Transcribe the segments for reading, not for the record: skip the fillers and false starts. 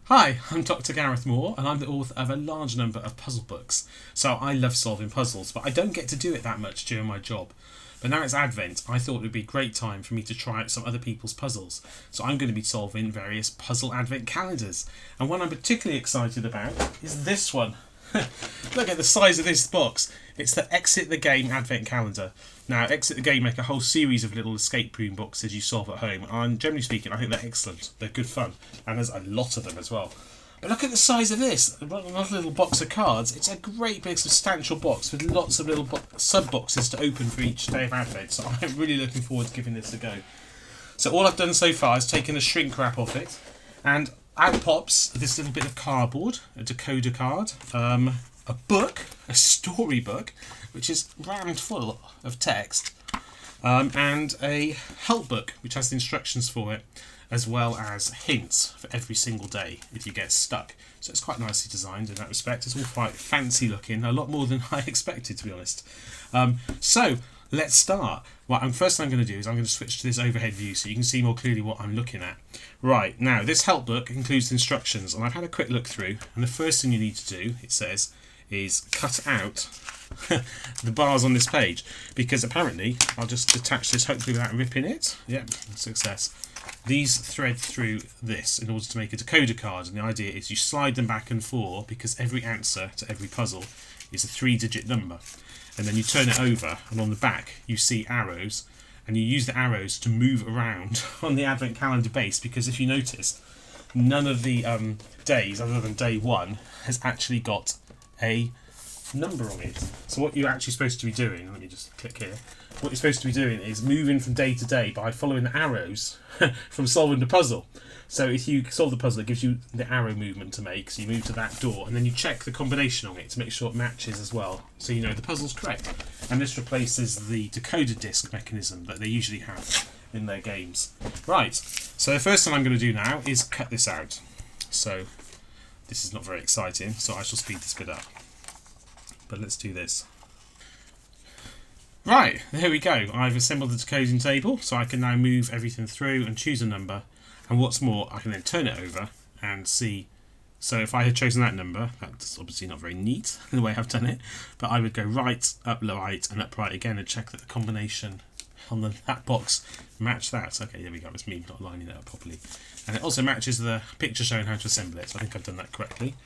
Hi, I'm Dr. Gareth Moore, and I'm the author of a large number of puzzle books. So I love solving puzzles, but I don't get to do it that much during my job. But now it's Advent, I thought it would be a great time for me to try out some other people's puzzles. So I'm going to be solving various puzzle Advent calendars. And one I'm particularly excited about is this one. Look at the size of this box. It's the Exit the Game Advent Calendar. Now, Exit the Game make a whole series of little escape room boxes you solve at home, and generally speaking, I think they're excellent. They're good fun, and there's a lot of them as well. But look at the size of this. Another little box of cards. It's a great big substantial box with lots of little sub-boxes to open for each day of Advent, so I'm really looking forward to giving this a go. So all I've done so far is taken a shrink wrap off it, and out pops this little bit of cardboard, a decoder card, a book, a storybook, which is rammed full of text, and a help book, which has the instructions for it, as well as hints for every single day if you get stuck. So it's quite nicely designed in that respect. It's all quite fancy looking, a lot more than I expected, to be honest. So let's start. Right, first thing I'm going to do is I'm going to switch to this overhead view so you can see more clearly what I'm looking at. Right, now this help book includes instructions, and I've had a quick look through, and the first thing you need to do, it says, is cut out the bars on this page, because apparently, I'll just attach this hopefully without ripping it. Yep, success. These thread through this in order to make a decoder card, and the idea is you slide them back and forth because every answer to every puzzle is a 3-digit number. And then you turn it over, and on the back you see arrows, and you use the arrows to move around on the Advent calendar base, because if you notice, none of the days other than day 1 has actually got a number on it. So what you're actually supposed to be doing, let me just click here, what you're supposed to be doing is moving from day to day by following the arrows from solving the puzzle. So if you solve the puzzle, it gives you the arrow movement to make, so you move to that door, and then you check the combination on it to make sure it matches as well, so you know the puzzle's correct. And this replaces the decoder disc mechanism that they usually have in their games. Right, so the first thing I'm going to do now is cut this out. So this is not very exciting, so I shall speed this bit up. But let's do this. Right, there we go. I've assembled the decoding table, so I can now move everything through and choose a number. And what's more, I can then turn it over and see. So if I had chosen that number, that's obviously not very neat in the way I've done it, but I would go right, up right, and up right again and check that the combination on that box match that. Okay, there we go. It's me not lining it up properly. And it also matches the picture showing how to assemble it, so I think I've done that correctly.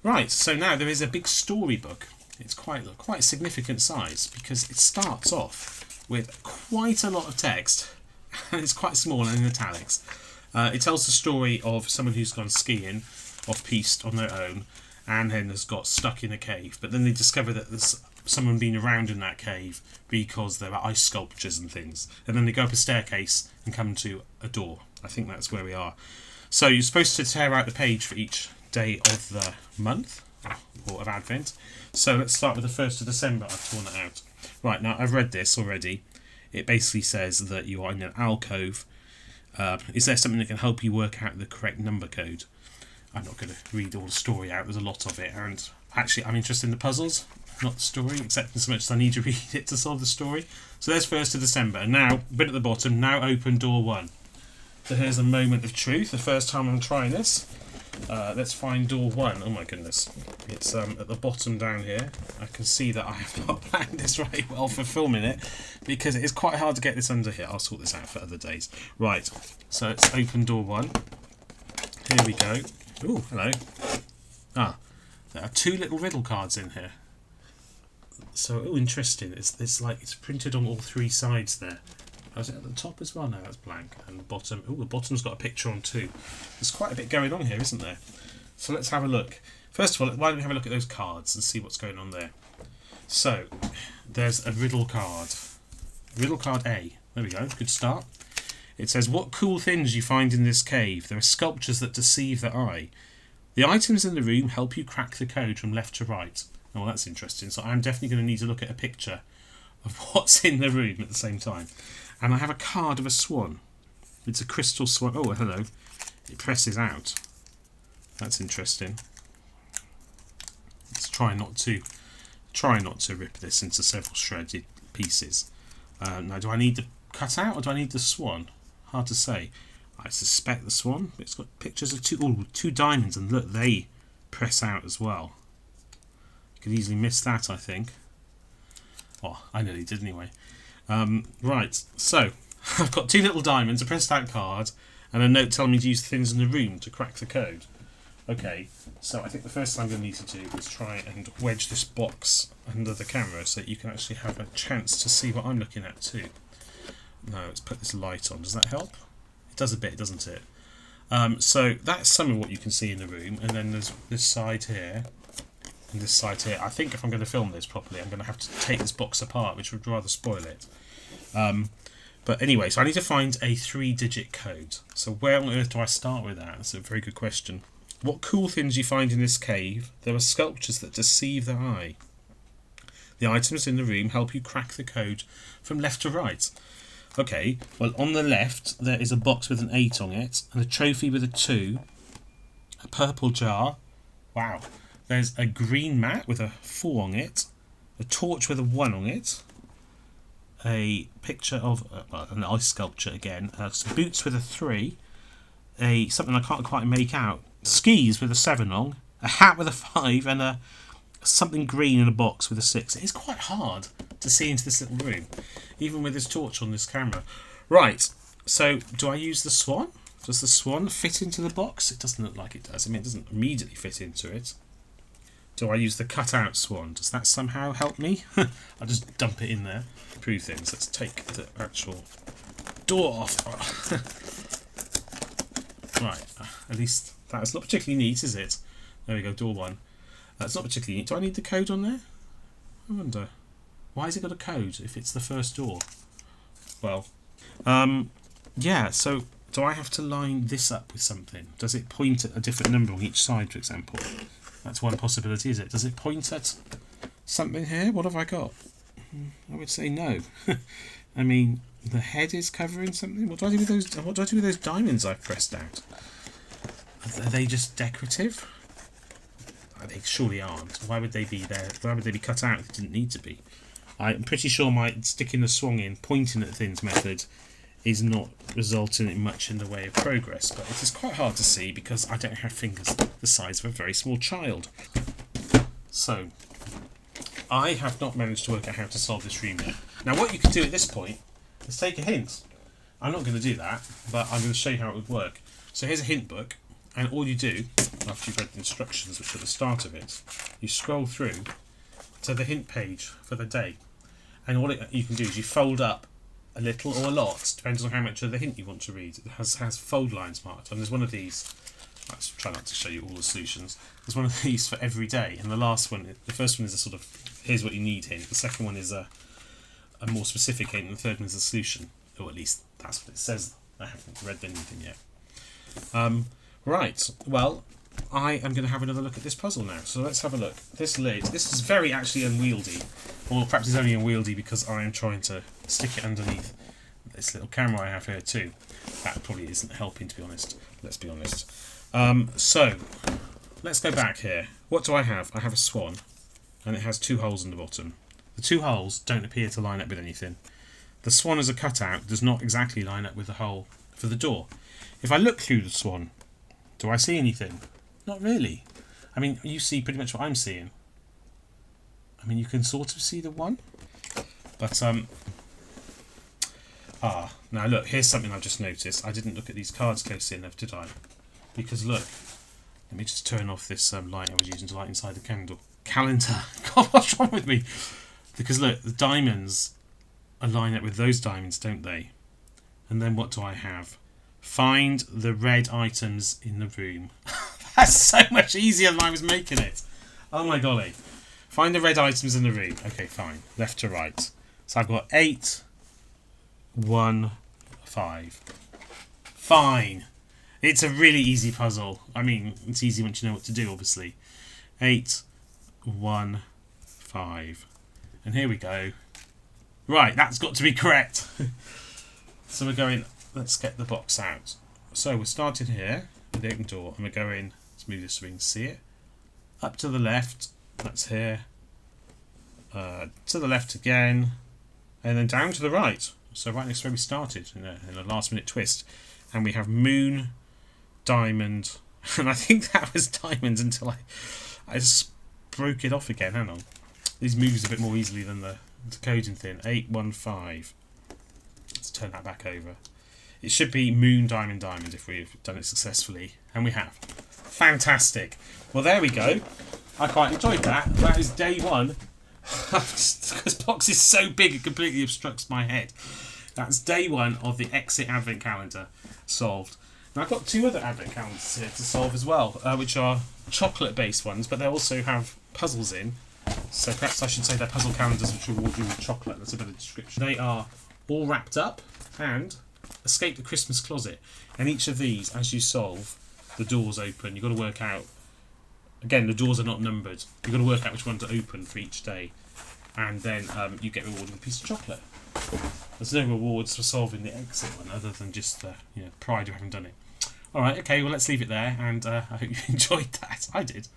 Right, so now there is a big storybook. It's quite a significant size because it starts off with quite a lot of text, and it's quite small and in italics. It tells the story of someone who's gone skiing off-piste on their own and then has got stuck in a cave, but then they discover that there's someone been around in that cave because there are ice sculptures and things, and then they go up a staircase and come to a door. I think that's where we are. So you're supposed to tear out the page for each day of the month or of Advent. So let's start with the 1st of December. I've torn it out. Right, now I've read this already. It basically says that you are in an alcove. Is there something that can help you work out the correct number code? I'm not going to read all the story out, there's a lot of it, and actually I'm interested in the puzzles, not the story, except in so much as I need to read it to solve the story. So there's 1st of December, and now, bit at the bottom, now open door 1. So here's a moment of truth, the first time I'm trying this. Let's find door 1. Oh my goodness. It's at the bottom down here. I can see that I have not planned this very well for filming it, because it is quite hard to get this under here. I'll sort this out for other days. Right, so it's open door 1. Here we go. Oh, hello. There are 2 little riddle cards in here. So, interesting. It's like it's printed on all 3 sides there. Is it at the top as well? No, that's blank. And the bottom. Oh, the bottom's got a picture on too. There's quite a bit going on here, isn't there? So let's have a look. First of all, why don't we have a look at those cards and see what's going on there? So, there's a riddle card. Riddle card A. There we go. Good start. It says, what cool things you find in this cave. There are sculptures that deceive the eye. The items in the room help you crack the code from left to right. Oh, well, that's interesting. So I'm definitely going to need to look at a picture of what's in the room at the same time. And I have a card of a swan. It's a crystal swan. Oh, hello. It presses out. That's interesting. Let's try not to rip this into several shredded pieces. Now, do I need the cut out or do I need the swan? Hard to say. I suspect the swan. It's got pictures of two diamonds, and look, they press out as well. You could easily miss that, I think. Oh, I nearly did anyway. Right, so I've got 2 little diamonds, a pressed out card, and a note telling me to use things in the room to crack the code. Okay, so I think the first thing I'm going to need to do is try and wedge this box under the camera so that you can actually have a chance to see what I'm looking at too. No, let's put this light on. Does that help? It does a bit, doesn't it? So that's some of what you can see in the room, and then there's this side here and this side here. I think if I'm going to film this properly, I'm going to have to take this box apart, which would rather spoil it. But anyway, so I need to find a 3-digit code. So where on earth do I start with that? That's a very good question. What cool things you find in this cave? There are sculptures that deceive the eye. The items in the room help you crack the code from left to right. Okay, well on the left there is a box with an 8 on it, and a trophy with a 2, a purple jar, wow, there's a green mat with a 4 on it, a torch with a 1 on it, a picture of an ice sculpture again, some boots with a 3, something I can't quite make out, skis with a 7 on, a hat with a 5, and a something green in a box with a 6. It is quite hard to see into this little room, even with this torch on this camera. Right, so do I use the swan? Does the swan fit into the box? It doesn't look like it does. I mean, it doesn't immediately fit into it. Do I use the cut-out swan? Does that somehow help me? I'll just dump it in there. Prove things. Let's take the actual door off. Right, at least that's not particularly neat, is it? There we go, door 1. That's not particularly neat. Do I need the code on there? I wonder. Why has it got a code if it's the first door? Well, yeah, so do I have to line this up with something? Does it point at a different number on each side, for example? That's one possibility, is it? Does it point at something here? What have I got? I would say no. I mean, the head is covering something. What do I do with those? What do I do with those diamonds I've pressed out? Are they just decorative? They surely aren't. Why would they be there? Why would they be cut out if they didn't need to be? I'm pretty sure my sticking the swan in, pointing at things method is not resulting in much in the way of progress, but it is quite hard to see because I don't have fingers the size of a very small child. So, I have not managed to work out how to solve this room yet. Now what you can do at this point is take a hint. I'm not going to do that, but I'm going to show you how it would work. So here's a hint book, and all you do, after you've read the instructions, which are the start of it, you scroll through to the hint page for the day. And all you can do is you fold up a little or a lot, depends on how much of the hint you want to read. It has fold lines marked, and there's one of these. Let's try not to show you all the solutions. There's one of these for every day, and the last one, the first one is a sort of, here's what you need hint. The second one is a more specific hint, and the third one is a solution. Or at least that's what it says. I haven't read anything yet. Right, well, I am going to have another look at this puzzle now. So let's have a look. This lid, this is very actually unwieldy. Or perhaps it's only unwieldy because I am trying to stick it underneath this little camera I have here too. That probably isn't helping, to be honest. Let's be honest. So, let's go back here. What do I have? I have a swan, and it has 2 holes in the bottom. The 2 holes don't appear to line up with anything. The swan as a cutout does not exactly line up with the hole for the door. If I look through the swan, do I see anything? Not really. I mean, you see pretty much what I'm seeing. I mean, you can sort of see the 1. But, now look, here's something I've just noticed. I didn't look at these cards closely enough, did I? Because look, let me just turn off this light I was using to light inside the candle. Calendar. God, what's wrong with me? Because look, the diamonds line up with those diamonds, don't they? And then what do I have? Find the red items in the room. That's so much easier than I was making it. Oh my golly. Find the red items in the room. Okay, fine. Left to right. So I've got 8, 1, 5. Fine. It's a really easy puzzle. I mean, it's easy once you know what to do, obviously. 8, 1, 5. And here we go. Right, that's got to be correct. So we're going, let's get the box out. So we're starting here with the open door, and we're going, let's move this so we can see it. Up to the left, that's here. To the left again, and then down to the right. So right next to where we started, in a last minute twist. and we have moon, diamond, and I think that was diamonds until I just broke it off again. Hang on. These moves a bit more easily than the decoding thing. 815. Let's turn that back over. It should be moon, diamond, diamond if we've done it successfully, and we have. Fantastic. Well, there we go. I quite enjoyed that. That is day one. This box is so big it completely obstructs my head. That's day one of the Exit Advent Calendar solved. Now I've got two other Advent Calendars here to solve as well, which are chocolate-based ones, but they also have puzzles in. So perhaps I should say they're puzzle calendars which reward you with chocolate. That's a bit of a description. They are all wrapped up and Escape the Christmas Closet. And each of these, as you solve, the doors open. You've got to work out. Again, the doors are not numbered. You've got to work out which one to open for each day. And then you get rewarded with a piece of chocolate. There's no rewards for solving the exit one other than just the pride of having done it. Alright, okay, well let's leave it there, and I hope you enjoyed that. I did.